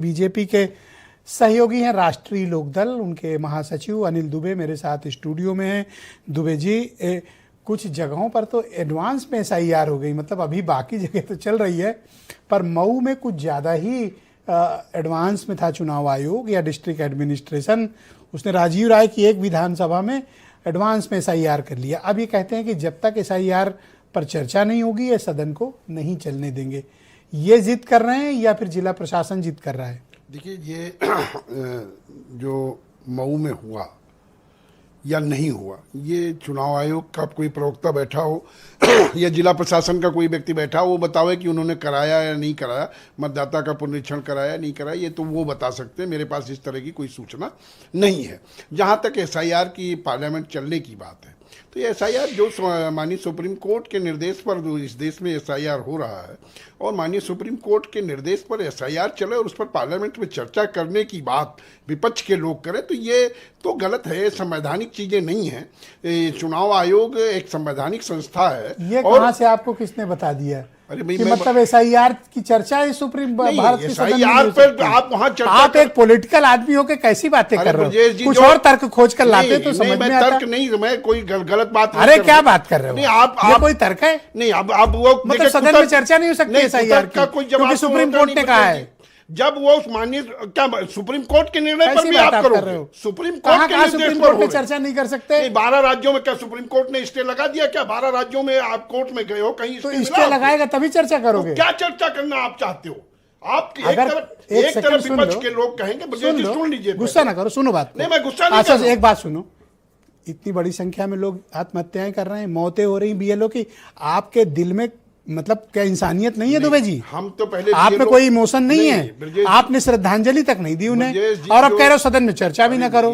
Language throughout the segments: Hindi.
बीजेपी के सहयोगी हैं राष्ट्रीय लोकदल, उनके महासचिव अनिल दुबे मेरे साथ स्टूडियो में हैं। दुबे जी, कुछ जगहों पर तो एडवांस में एसआईआर हो गई, मतलब अभी बाकी जगह तो चल रही है, पर मऊ में कुछ ज़्यादा ही एडवांस में था चुनाव आयोग या डिस्ट्रिक्ट एडमिनिस्ट्रेशन। उसने राजीव राय की एक विधानसभा में एडवांस में एसआईआर कर लिया। अब ये कहते हैं कि जब तक एसआईआर पर चर्चा नहीं होगी ये सदन को नहीं चलने देंगे। ये जिद कर रहे हैं या फिर जिला प्रशासन जिद कर रहा है? देखिए, ये जो मऊ में हुआ या नहीं हुआ, ये चुनाव आयोग का कोई प्रवक्ता बैठा हो या जिला प्रशासन का कोई व्यक्ति बैठा हो, वो बतावे कि उन्होंने कराया या नहीं कराया, मतदाता का पुनरीक्षण कराया नहीं कराया, ये तो वो बता सकते हैं। मेरे पास इस तरह की कोई सूचना नहीं है। जहाँ तक एसआईआर की पार्लियामेंट चलने की बात है, तो ये एसआईआर जो माननीय सुप्रीम कोर्ट के निर्देश पर जो इस देश में एसआईआर हो रहा है और माननीय सुप्रीम कोर्ट के निर्देश पर एसआईआर चले और उस पर पार्लियामेंट में चर्चा करने की बात विपक्ष के लोग करें, तो ये तो गलत है। संवैधानिक चीजें नहीं है। चुनाव आयोग एक संवैधानिक संस्था है। ये कहाँ से आपको किसने बता दिया? अरे भाई, कि मतलब एसआईआर की चर्चा है सुप्रीम भारत की सदन में एसआईआर पर आप वहां चर्चा आप एक पॉलिटिकल आदमी हो के कैसी बातें कर रहे हो? कुछ और तर्क खोज कर लाते तो समझ में आता। तर्क नहीं, मैं कोई गलत बात अरे क्या बात कर रहे हो? नहीं, आप कोई तर्क है? नहीं, अब वो मतलब सदन में चर्चा नहीं हो सकती एसआईआर की, क्योंकि सुप्रीम कोर्ट ने कहा है। जब वो माननीय क्या सुप्रीम कोर्ट के निर्णय पर भी आप करोगे? सुप्रीम कोर्ट के निर्देश पर चर्चा नहीं कर सकते? 12 राज्यों में क्या सुप्रीम कोर्ट ने स्टे लगा दिया क्या? 12 राज्यों में आप कोर्ट में गए हो, कहीं तो स्टे लगाएगा तभी चर्चा करोगे? क्या चर्चा करना आप चाहते हो? आप एक तरफ विपक्ष के लोग कहेंगे, सुन लीजिए, गुस्सा ना करो, सुनो बात। नहीं, मैं गुस्सा नहीं कर रहा हूं। एक बात सुनो, इतनी बड़ी संख्या में लोग आत्महत्याएं कर रहे हैं, मौतें हो रही बीएलओ की, आपके दिल में मतलब क्या इंसानियत नहीं है? दुबे जी, हम तो पहले आप में कोई इमोशन नहीं है? आपने श्रद्धांजलि तक नहीं दी उन्हें, और अब कह रहे हो सदन में चर्चा भी ना करो।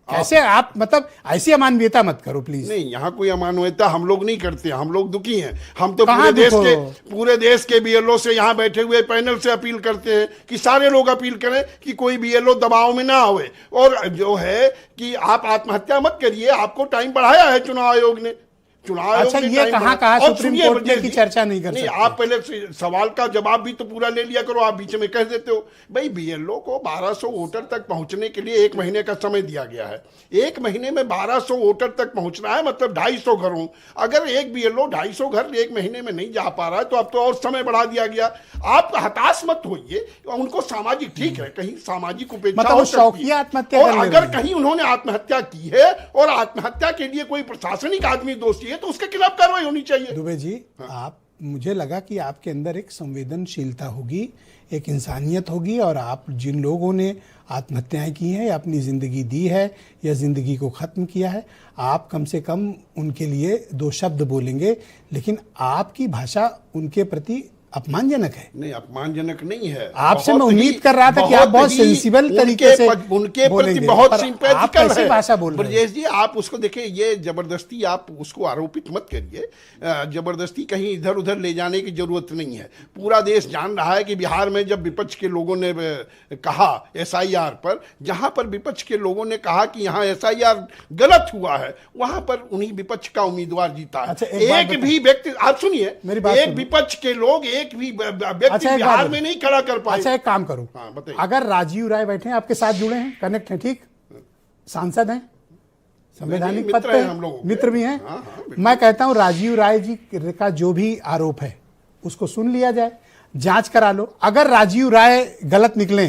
कैसे आप मतलब ऐसी अमानवीयता मत करो प्लीज। नहीं, यहाँ कोई अमानवीयता हम लोग नहीं करते, हम लोग दुखी हैं। हम तो पूरे देश के बीएलओ से यहाँ बैठे हुए पैनल से अपील करते हैं कि सारे लोग अपील करें कि कोई बीएलओ दबाव में ना आवे, और जो है कि आप आत्महत्या मत करिए। आपको टाइम बढ़ाया है चुनाव आयोग ने। अच्छा, ये कहा सुप्रीम कोर्ट ने की चर्चा नहीं कर सकते? आप पहले सवाल का जवाब भी तो पूरा ले लिया करो। आप बीच में कह देते हो भाई बीएलओ को 1200 वोटर तक पहुंचने के लिए 1 महीने का समय दिया गया है। 1 महीने में 1200 वोटर तक पहुंचना है, मतलब 250 घरों। अगर एक बीएलओ 250 घर 1 महीने में नहीं जा पा रहा है तो अब तो और समय बढ़ा दिया गया। आप हताश मत होइए, उनको सामाजिक ठीक है, कहीं सामाजिक उपेक्षा हो सकती है, और अगर कहीं उन्होंने आत्महत्या की है और आत्महत्या के लिए कोई प्रशासनिक आदमी दोषी है तो उसके खिलाफ कार्रवाई होनी चाहिए। दुबे जी, आप, मुझे लगा कि आपके अंदर एक संवेदनशीलता होगी, एक इंसानियत होगी, और आप जिन लोगों ने आत्महत्याएं की हैं या अपनी जिंदगी दी है या जिंदगी को खत्म किया है, आप कम से कम उनके लिए 2 शब्द बोलेंगे, लेकिन आपकी भाषा उनके प्रति अपमानजनक है। नहीं, अपमानजनक नहीं है। आपसे मैं उम्मीद कर रहा था कि आप बहुत सेंसिबल तरीके से उनके प्रति बहुत सिंपैथिकल है। भाषा बोल रहे हैं ब्रजेश जी, आप उसको देखिए, ये जबरदस्ती आप उसको आरोपित मत करिए। जबरदस्ती कहीं इधर उधर ले जाने की जरूरत नहीं है। पूरा देश जान रहा है कि बिहार में जब विपक्ष के लोगों ने कहा एसआईआर पर, जहां पर विपक्ष के लोगों ने कहा कि यहाँ एसआईआर गलत हुआ है, वहां पर उन्हीं विपक्ष का उम्मीदवार जीता है। एक भी व्यक्ति, आप सुनिए, एक विपक्ष के लोग एक भी व्यक्ति बिहार में नहीं खड़ा कर पाए। अच्छा, एक काम करो, अगर राजीव राय बैठे हैं, आपके साथ जुड़े हैं, कनेक्ट हैं, ठीक, सांसद हैं, संवैधानिक पद पे हम लोग मित्र भी हैं। मैं कहता हूं राजीव राय जी का जो भी आरोप है उसको सुन लिया जाए, जांच करा लो। अगर राजीव राय गलत निकले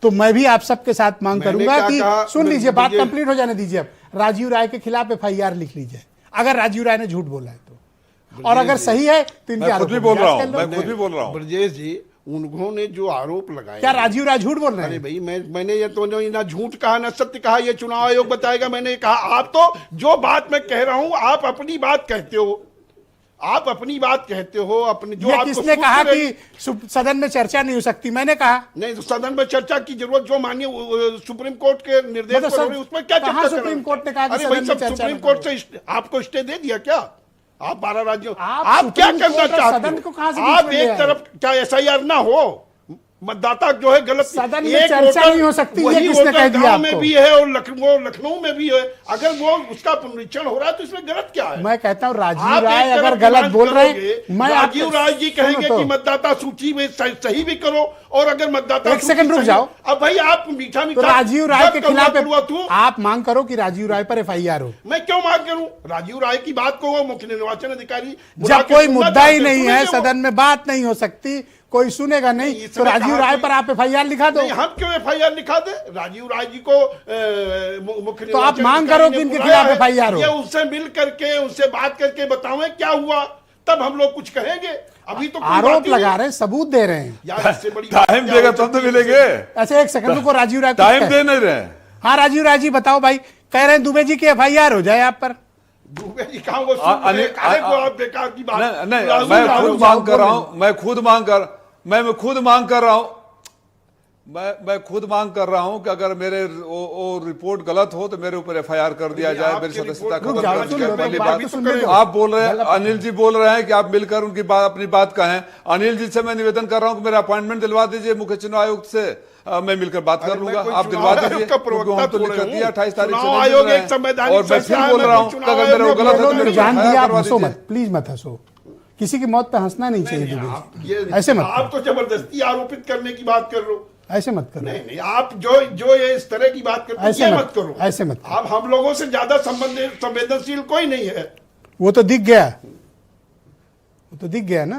तो मैं भी आप सबके साथ मांग करूंगा कि सुन लीजिए, बात कंप्लीट हो जाने दीजिए। अब राजीव राय के खिलाफ एफआईआर लिख लीजिए अगर राजीव राय ने झूठ बोला है तो, और अगर सही है तो इनके आरोप भी बोल रहा हूं, मैं खुद भी बोल रहा हूं। ब्रजेश जी, उन्होंने जो आरोप लगाए, क्या राजीव राय झूठ बोल रहे हैं? अरे भाई, मैंने ये तो ना झूठ कहा ना सत्य कहा, ये चुनाव आयोग बताएगा। मैंने कहा, आप तो जो बात मैं कह रहा हूं, आप अपनी बात कहते हो, आप अपनी बात कहते हो, अपने जो आपको किसने कहा कि सदन में चर्चा नहीं हो सकती? मैंने कहा नहीं, तो सदन में चर्चा की जरूरत जो माननीय सुप्रीम कोर्ट के निर्देश पर हो रही है, उसमें क्या चर्चा? सुप्रीम कोर्ट ने कहा कि सुप्रीम कोर्ट से आपको स्टे दे दिया क्या? आप 12 राज्यों, आप क्या करना चाहते हो? आप एक तरफ क्या एसआईआर ना हो? मतदाता जो है गलत सदन में चर्चा नहीं हो सकती, ये वही किसने वोटर कह दिया गांव में आपको? भी है और लखनऊ में भी है। अगर वो उसका पुनरीक्षण हो रहा है तो इसमें गलत क्या है? मैं कहता हूँ राजीव आप राय एक अगर तरफ गलत डिमांड बोल रहे करोगे, हैं, मैं राजीव राय जी कहेंगे सुनो तो। कि मतदाता सूची में सही भी करो, और अगर मतदाता एक सेकंड रुक सही- जाओ। अब भाई आप मीठा तो राजीव राय के खिलाफ तू आप मांग करो कि राजीव राय पर एफआईआर हो। मैं क्यों मांग करूं? राजीव राय की बात को वो मुख्य निर्वाचन अधिकारी बुला जब के कोई सुनना मुद्दा ही चाहते हैं, नहीं है, सुनेंगे वो। सदन में बात नहीं हो सकती, कोई सुनेगा नहीं, इसमें तो राजीव कहा राय कोई- पर आप एफआईआर लिखा दो। नहीं, हम क्यों एफआईआर लिखा दे? राजीव राय जी को मुख्य तो आप निर्वाचन मांग अधिकारी करो ने कि इनके बुलाया खिलाफ है। FIR हो। ये उनसे मिल करके उनसे बात करके बतावें क्या हुआ, तब हम लोग कुछ कहेंगे। अभी तो कोई आरोप बात ही लगा नहीं। रहे हैं, सबूत दे रहे हैं। यार इससे बड़ी बात टाइम क्या देगा हो तब तो सकती है? मिलेंगे। ऐसे एक सेकंड रुको, राजीव राय कुछ टाइम कह- दे नहीं रहे। हाँ राजीव राय जी बताओ भाई, कह रहे हैं दुबे जी की एफआईआर हो जाए आप पर। दुबे जी कहाँ वो सुन रहे हैं? काहे को आप बेकार की बात नहीं नहीं, राहुल मैं राहुल खुद मांग कर रहा हूं, मैं खुद मांग कर रहा हूं, मैं खुद मांग कर रहा हूं कि अगर मेरे वो रिपोर्ट गलत हो तो मेरे ऊपर एफआईआर कर दिया जाए, मेरी आपकी सदस्यता रिपोर्ट खत्म जाओ, कर दी सुन जाए। लो, पहली बात बात तो सुनने दो। आप बोल रहे हैं, अनिल जी बोल रहे हैं कि आप मिलकर उनकी बात, अपनी बात कहें। अनिल जी से मैं निवेदन कर रहा हूं कि मेरा अपॉइंटमेंट दिलवा दीजिए मुख्य चुनाव आयुक्त से, मैं मिलकर बात कर लूंगा, आप दिलवा दीजिए, क्योंकि हम तो लिख कर दिया 28 तारीख से चुनाव नहीं आयोग मिल रहे एक हैं। संवैधानिक और मैं फिर संस्था है, बोल रहा हूं मैं कि अगर मेरे को गलत है तो मेरे जान को दिया, आप करवा हंसो दीजिए। मत, प्लीज मत हंसो। किसी की मौत पे हंसना नहीं चाहिए दुबे जी, ऐसे मत आप तो जबरदस्ती आरोपित करने की बात कर लो। ऐसे मत करो। नहीं नहीं, आप जो ये इस तरह की बात करते ऐसे हैं, ये मत- मत करो। ऐसे मत करो। आप हम लोगों से ज्यादा संवेदनशील कोई नहीं है। वो तो दिख गया, वो तो दिख गया ना।